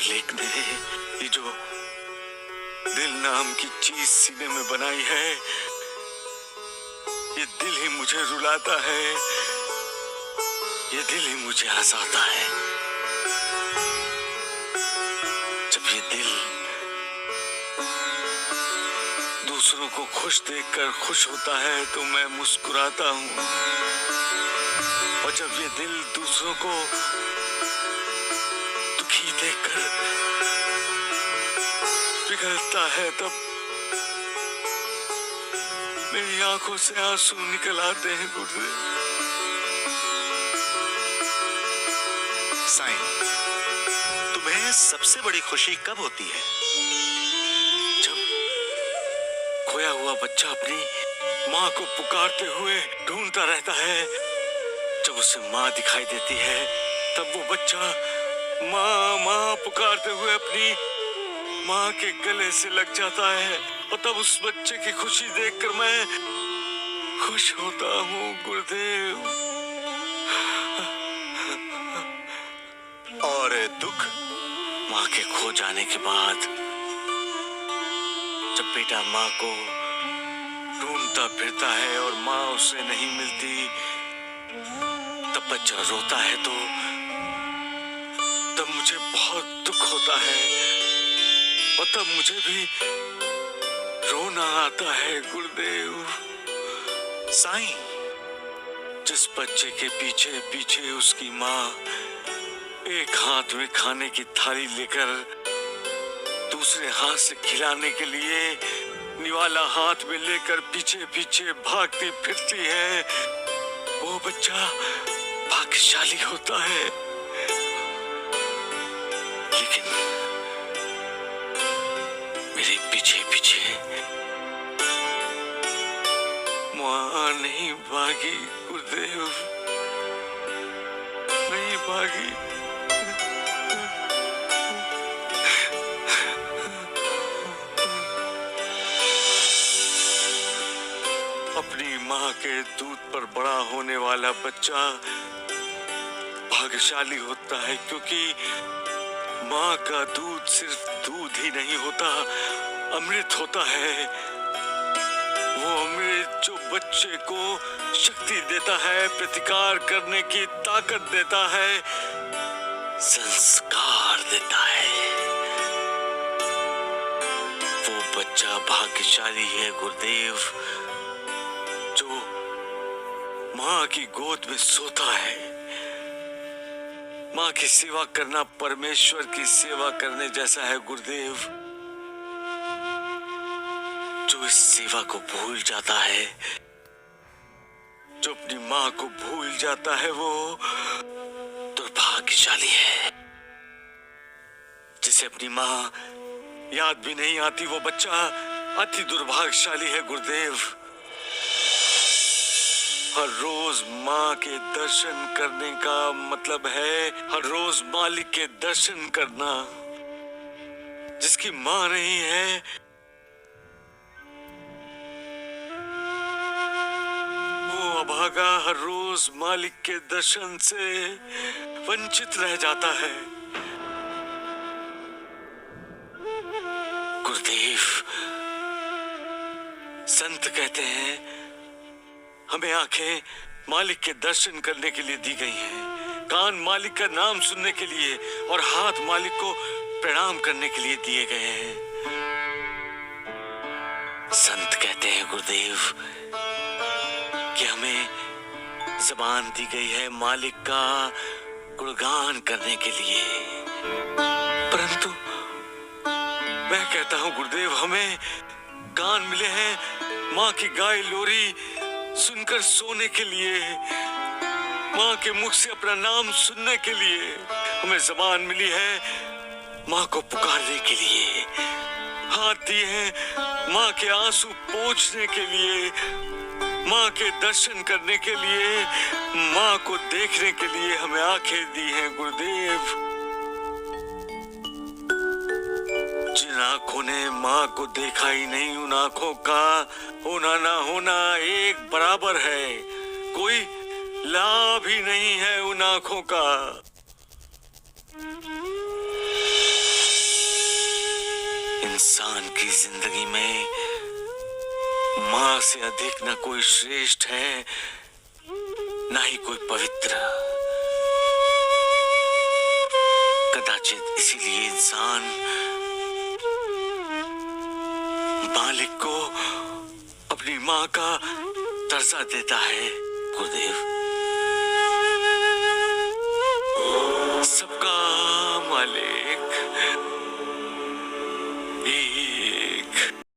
मालिक ने ये जो दिल नाम की चीज सीने में बनाई है, ये दिल ही मुझे रुलाता है, ये दिल ही मुझे हंसाता है। जब ये दिल दूसरों को खुश देखकर खुश होता है तो मैं मुस्कुराता हूँ, और जब ये दिल दूसरों को दुखी देखकर पिघलता है तब मेरी आंखों से आंसू निकल आते हैं गुरुदेव। साईं, तुम्हें सबसे बड़ी खुशी कब होती है? जब खोया हुआ बच्चा अपनी माँ को पुकारते हुए ढूंढता रहता है, जब उसे माँ दिखाई देती है तब वो बच्चा माँ माँ पुकारते हुए अपनी माँ के गले से लग जाता है, और तब उस बच्चे की खुशी देखकर मैं खुश होता हूँ गुरुदेव। और दुख? माँ के खो जाने के बाद जब बेटा माँ को ढूंढता फिरता है और माँ उसे नहीं मिलती, तब बच्चा रोता है तो तब मुझे बहुत दुख होता है, और तब मुझे भी रोना आता है गुरुदेव। साईं, जिस बच्चे के पीछे पीछे उसकी माँ एक हाथ में खाने की थाली लेकर दूसरे हाथ से खिलाने के लिए निवाला हाथ में लेकर पीछे पीछे भागती फिरती है, वो बच्चा भाग्यशाली होता है। लेकिन मेरे पीछे पीछे माँ नहीं भागी गुरुदेव, नहीं भागी। अपनी माँ के दूध पर बड़ा होने वाला बच्चा भाग्यशाली होता है, क्योंकि माँ का दूध सिर्फ दूध ही नहीं होता, अमृत होता है। वो अमृत जो बच्चे को शक्ति देता है, प्रतिकार करने की ताकत देता है, संस्कार देता है। वो बच्चा भाग्यशाली है गुरुदेव जो माँ की गोद में सोता है। माँ की सेवा करना परमेश्वर की सेवा करने जैसा है गुरुदेव। जो इस सेवा को भूल जाता है, जो अपनी माँ को भूल जाता है, वो दुर्भाग्यशाली है। जिसे अपनी माँ याद भी नहीं आती, वो बच्चा अति दुर्भाग्यशाली है गुरुदेव। हर रोज माँ के दर्शन करने का मतलब है हर रोज मालिक के दर्शन करना। जिसकी माँ नहीं है वो अभागा हर रोज मालिक के दर्शन से वंचित रह जाता है। गुरुदेव, संत कहते हैं हमें आंखें मालिक के दर्शन करने के लिए दी गई हैं, कान मालिक का नाम सुनने के लिए और हाथ मालिक को प्रणाम करने के लिए दिए गए हैं। संत कहते हैं गुरुदेव कि हमें ज़बान दी गई है मालिक का गुणगान करने के लिए, परंतु मैं कहता हूं गुरुदेव, हमें कान मिले हैं माँ की गाय लोरी सुनकर सोने के लिए, माँ के मुख से अपना नाम सुनने के लिए। हमें ज़बान मिली है माँ को पुकारने के लिए, हाथ दिए हैं माँ के आंसू पोंछने के लिए, माँ के दर्शन करने के लिए, माँ को देखने के लिए हमें आंखें दी हैं गुरुदेव। जिन आंखों ने माँ को देखा ही नहीं, उन आंखों का होना ना होना एक बराबर है। कोई लाभ ही नहीं है उन आंखों का। इंसान की जिंदगी में माँ से अधिक न कोई श्रेष्ठ है, ना ही कोई पवित्र। कदाचित इसीलिए इंसान मालिक को अपनी माँ का दर्जा देता है। गुरुदेव,